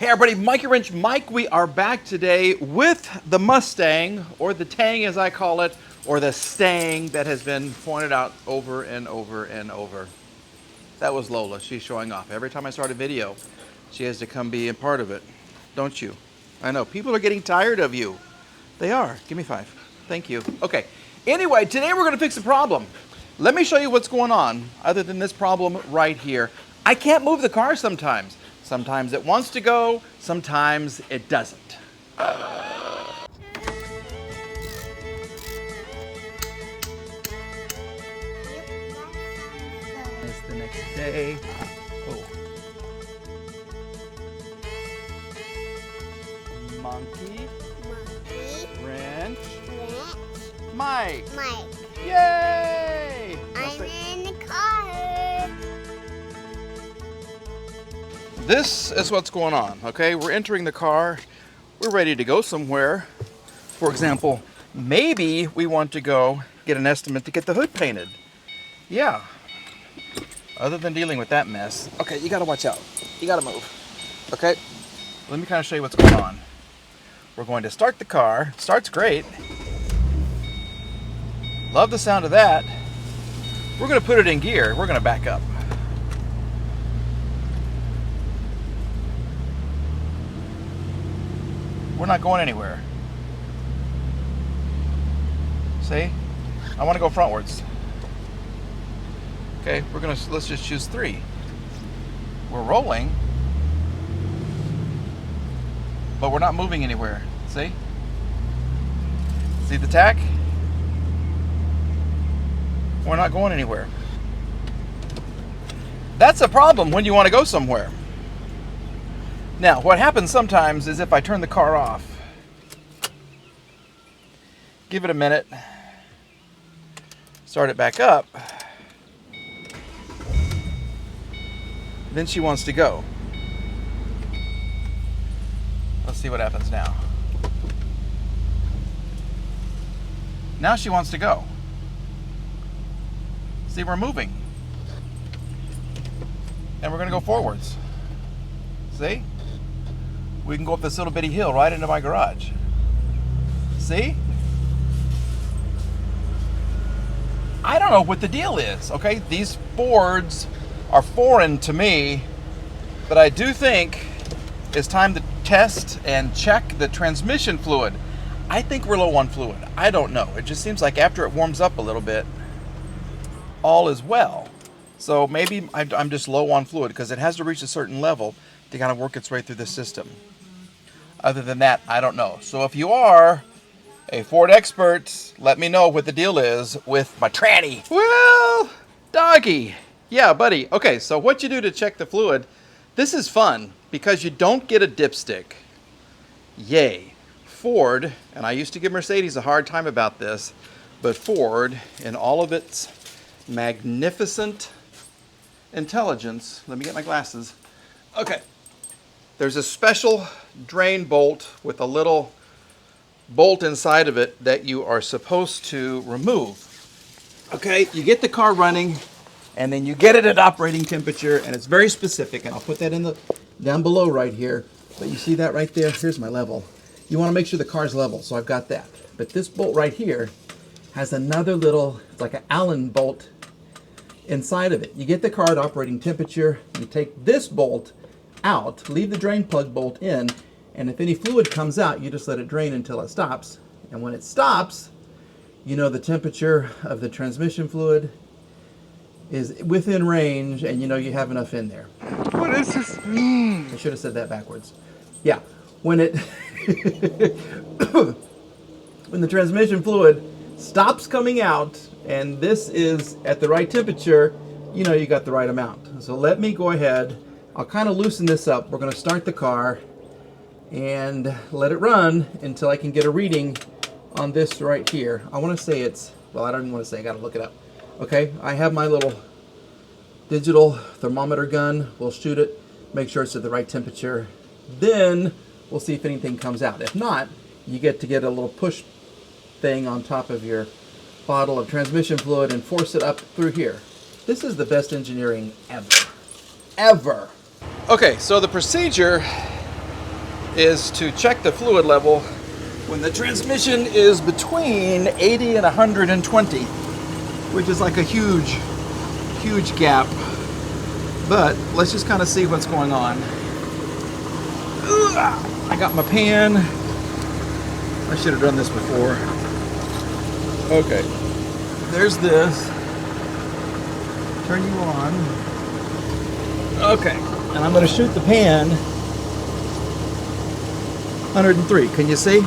Hey everybody, Mikey Wrench Mike. We are back today with the Mustang, or the Tang as I call it, or the Stang that has been pointed out over and over and over. That was Lola. She's showing off. Every time I start a video, she has to come be a part of it. Don't you? I know. People are getting tired of you. They are. Give me 5. Thank you. Okay. Anyway, today we're going to fix a problem. Let me show you what's going on other than this problem right here. I can't move the car sometimes. Sometimes it wants to go, sometimes it doesn't. It's the next day. Oh. Monkey. Wrench. Mike. Yay! I'm in the car. This is what's going on, okay? We're entering the car. We're ready to go somewhere. For example, maybe we want to go get an estimate to get the hood painted. Yeah. Other than dealing with that mess. Okay, you gotta watch out. You gotta move. Okay? Let me kind of show you what's going on. We're going to start the car. Starts great. Love the sound of that. We're gonna put it in gear. We're gonna back up. We're not going anywhere. See? I want to go frontwards. Okay, let's just choose 3. We're rolling, but we're not moving anywhere. See? See the tack? We're not going anywhere. That's a problem when you want to go somewhere. Now, what happens sometimes is if I turn the car off, give it a minute, start it back up, then she wants to go. Let's see what happens now. Now she wants to go. See, we're moving. And we're going to go forwards. See? We can go up this little bitty hill right into my garage. See? I don't know what the deal is, okay? These Fords are foreign to me, but I do think it's time to test and check the transmission fluid. I think we're low on fluid. I don't know. It just seems like after it warms up a little bit, all is well. So maybe I'm just low on fluid because it has to reach a certain level to kind of work its way through the system. Other than that, I don't know. So if you are a Ford expert, let me know what the deal is with my tranny. Well, doggy. Yeah, buddy. Okay, so what you do to check the fluid, this is fun because you don't get a dipstick. Yay. Ford, and I used to give Mercedes a hard time about this, but Ford, in all of its magnificent intelligence, let me get my glasses. Okay. There's a special drain bolt with a little bolt inside of it that you are supposed to remove. Okay, you get the car running and then you get it at operating temperature, and it's very specific, and I'll put that in the down below right here. But you see that right there? Here's my level. You want to make sure the car's level, so I've got that. But this bolt right here has another little, it's like an Allen bolt inside of it. You get the car at operating temperature, you take this bolt out, leave the drain plug bolt in, and if any fluid comes out, you just let it drain until it stops. And when it stops, you know the temperature of the transmission fluid is within range, and you know you have enough in there. What does this mean? I should have said that backwards. Yeah, when it when the transmission fluid stops coming out and this is at the right temperature, you know you got the right amount. So let me go ahead. I'll kind of loosen this up. We're going to start the car and let it run until I can get a reading on this right here. I want to say it's, well, I don't even want to say, I got to look it up. Okay, I have my little digital thermometer gun. We'll shoot it, make sure it's at the right temperature. Then we'll see if anything comes out. If not, you get to get a little push thing on top of your bottle of transmission fluid and force it up through here. This is the best engineering ever. Ever. Okay, so the procedure is to check the fluid level when the transmission is between 80 and 120, which is like a huge gap. But let's just kind of see what's going on. I got my pan. I should have done this before. Okay, there's this. Turn you on. Okay, and I'm going to shoot the pan 103. Can you see?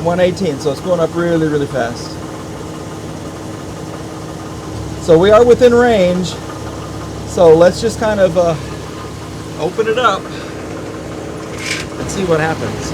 $118, so it's going up really, really fast. So we are within range. So let's just kind of open it up and see what happens.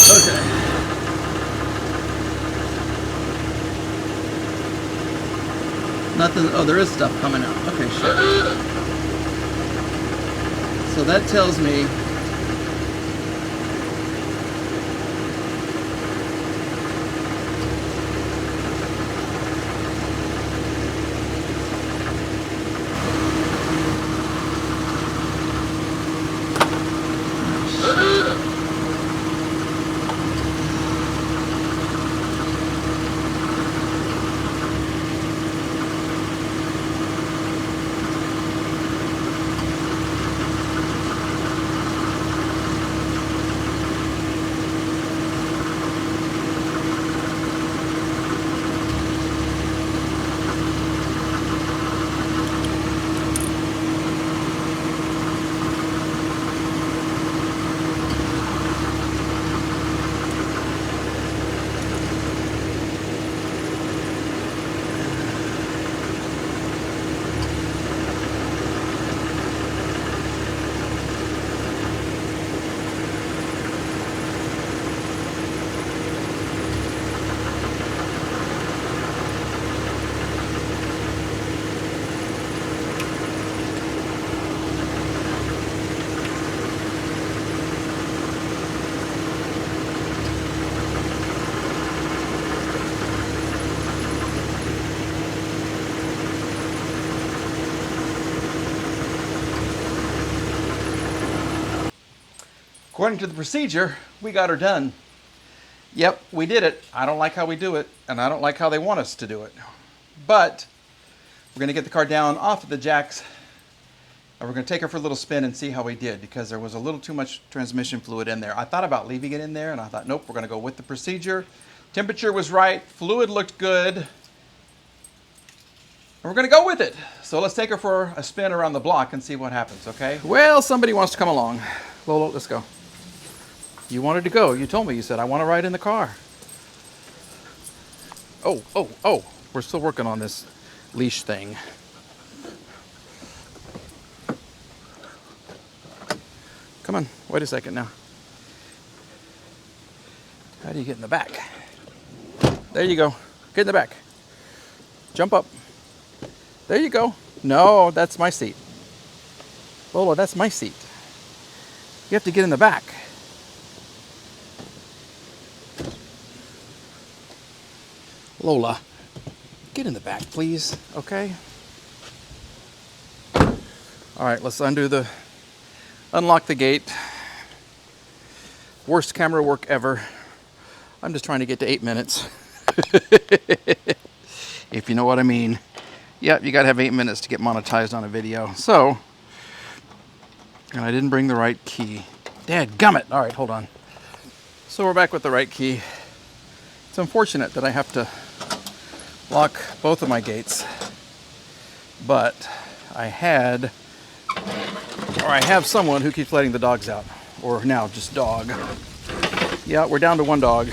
Okay. Nothing. Oh, there is stuff coming out. Okay, shit. So that tells me according to the procedure, we got her done. Yep, we did it. I don't like how we do it, and I don't like how they want us to do it. But we're going to get the car down off of the jacks, and we're going to take her for a little spin and see how we did, because there was a little too much transmission fluid in there. I thought about leaving it in there, and I thought, nope, we're going to go with the procedure. Temperature was right. Fluid looked good. And we're going to go with it. So let's take her for a spin around the block and see what happens, okay? Well, somebody wants to come along. Lolo, let's go. You wanted to go. You told me. You said, I want to ride in the car. Oh. We're still working on this leash thing. Come on. Wait a second now. How do you get in the back? There you go. Get in the back. Jump up. There you go. No, that's my seat. Lola, that's my seat. You have to get in the back. Lola, get in the back, please, okay? All right, let's unlock the gate. Worst camera work ever. I'm just trying to get to 8 minutes. If you know what I mean. Yeah, you gotta have 8 minutes to get monetized on a video. So, and I didn't bring the right key. Dadgummit. All right, hold on. So we're back with the right key. It's unfortunate that I have to lock both of my gates, but I have someone who keeps letting the dogs out, or now just dog. Yeah, we're down to one dog.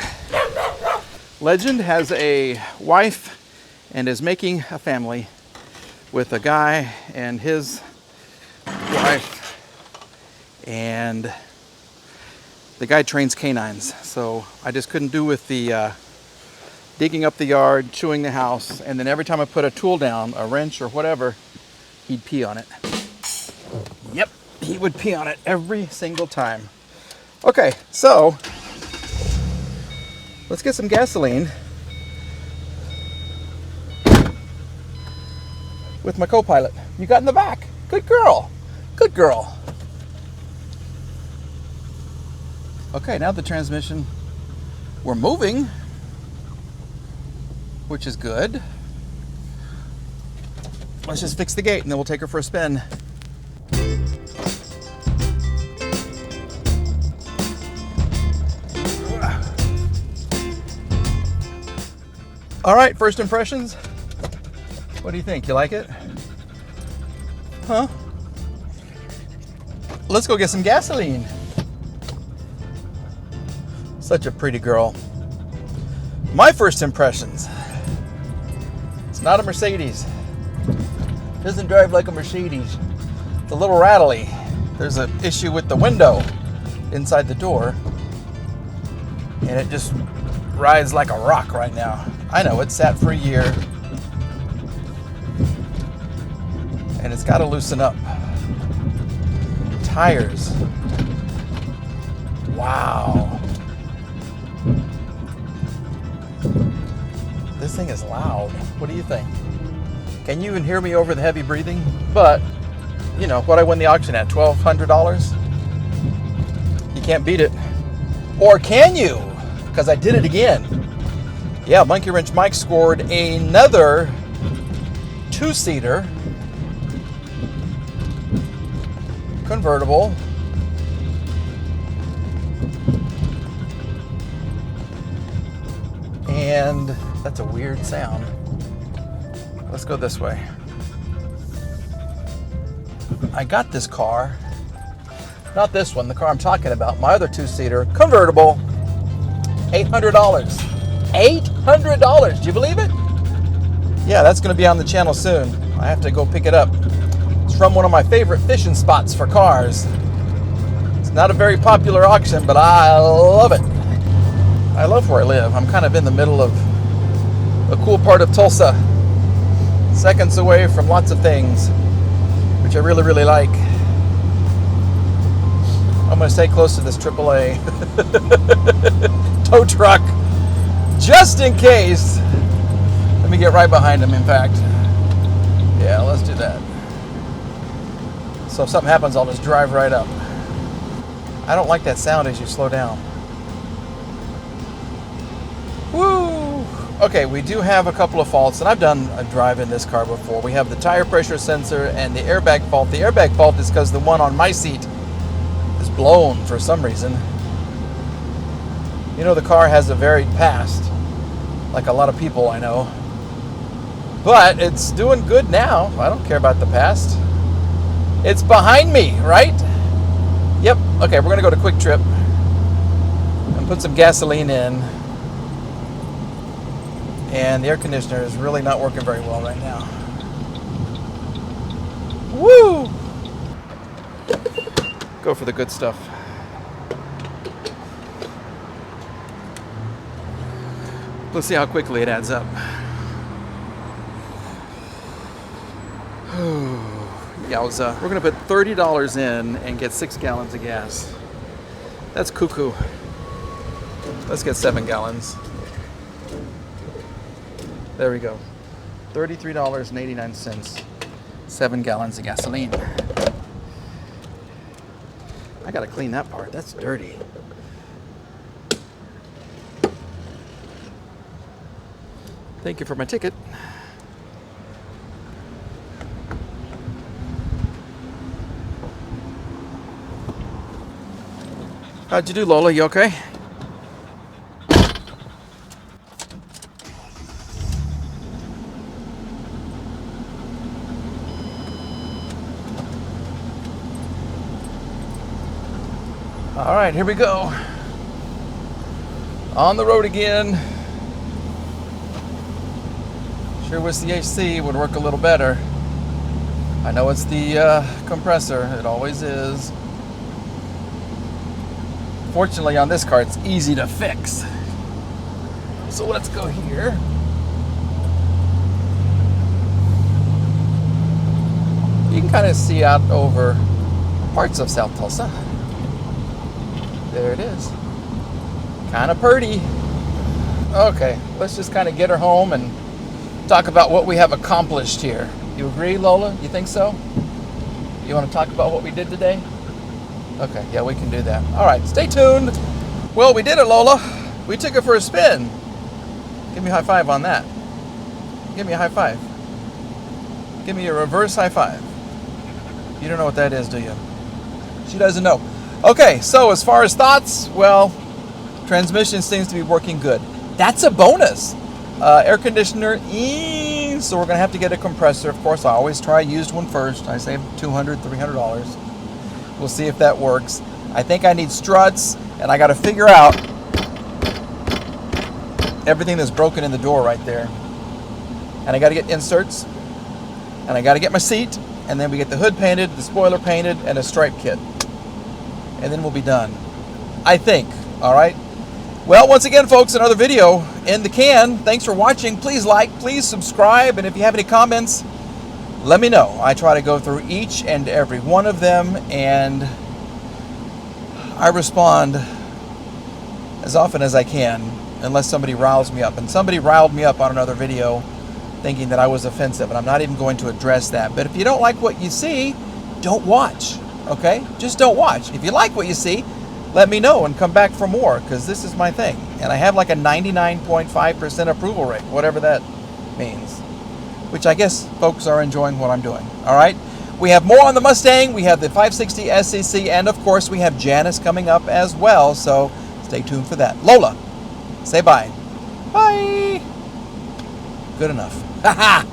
Legend has a wife and is making a family with a guy and his wife, and The guy trains canines, so I just couldn't do with the digging up the yard, chewing the house, and then every time I put a tool down, a wrench or whatever, he'd pee on it. Yep, he would pee on it every single time. Okay, so let's get some gasoline with my co-pilot. You got in the back. Good girl. Good girl. Okay, now the transmission, we're moving, which is good. Let's just fix the gate and then we'll take her for a spin. All right, first impressions. What do you think? You like it? Huh? Let's go get some gasoline. Such a pretty girl. My first impressions. It's not a Mercedes. Doesn't drive like a Mercedes. It's a little rattly. There's an issue with the window inside the door. And it just rides like a rock right now. I know, it sat for a year. And it's got to loosen up. Tires. Wow. This thing is loud. What do you think? Can you even hear me over the heavy breathing? But, you know, what I won the auction at, $1,200? You can't beat it. Or can you? Because I did it again. Yeah, Monkey Wrench Mike scored another two-seater convertible. And that's a weird sound. Let's go this way. I got this car, not this one, the car I'm talking about, my other two-seater convertible, $800. $800, do you believe it? Yeah, that's gonna be on the channel soon. I have to go pick it up. It's from one of my favorite fishing spots for cars. It's not a very popular auction, but I love it. I love where I live. I'm kind of in the middle of a cool part of Tulsa. Seconds away from lots of things, which I really, really like. I'm going to stay close to this AAA tow truck, just in case. Let me get right behind him, in fact. Yeah, let's do that. So if something happens, I'll just drive right up. I don't like that sound as you slow down. Woo! Okay, we do have a couple of faults, and I've done a drive in this car before. We have the tire pressure sensor and the airbag fault. The airbag fault is because the one on my seat is blown for some reason. You know, the car has a varied past, like a lot of people I know. But it's doing good now. I don't care about the past. It's behind me, right? Yep. Okay, we're going to go to Quick Trip and put some gasoline in. And the air conditioner is really not working very well right now. Woo! Go for the good stuff. Let's see how quickly it adds up. Yowza. We're going to put $30 in and get 6 gallons of gas. That's cuckoo. Let's get 7 gallons. There we go. $33.89. 7 gallons of gasoline. I gotta clean that part. That's dirty. Thank you for my ticket. How'd you do, Lola? You okay? All right, here we go. On the road again. Sure wish the AC would work a little better. I know it's the compressor, it always is. Fortunately, on this car, it's easy to fix. So let's go here. You can kind of see out over parts of South Tulsa. There it is. Kind of pretty. Okay, let's just kind of get her home and talk about what we have accomplished here. You agree, Lola? You think so? You want to talk about what we did today? Okay, yeah, we can do that. All right, stay tuned. Well, we did it, Lola. We took it for a spin. Give me a high five on that. Give me a high five. Give me a reverse high five. You don't know what that is, do you? She doesn't know. Okay, so as far as thoughts, well, transmission seems to be working good. That's a bonus. Air conditioner, so we're going to have to get a compressor. Of course, I always try a used one first. I save $200, $300. We'll see if that works. I think I need struts, and I got to figure out everything that's broken in the door right there. And I got to get inserts, and I got to get my seat, and then we get the hood painted, the spoiler painted, and a stripe kit. And then we'll be done, I think. All right. Well, once again, folks, another video in the can. Thanks for watching. Please like, please subscribe, and if you have any comments, let me know. I try to go through each and every one of them, and I respond as often as I can, unless somebody riles me up. And somebody riled me up on another video thinking that I was offensive, and I'm not even going to address that. But if you don't like what you see, don't watch, okay? Just don't watch. If you like what you see, let me know and come back for more, because this is my thing. And I have like a 99.5% approval rate, whatever that means, which I guess folks are enjoying what I'm doing. All right? We have more on the Mustang. We have the 560 SCC, and of course we have Janice coming up as well, so stay tuned for that. Lola, say bye. Bye. Good enough. Ha ha.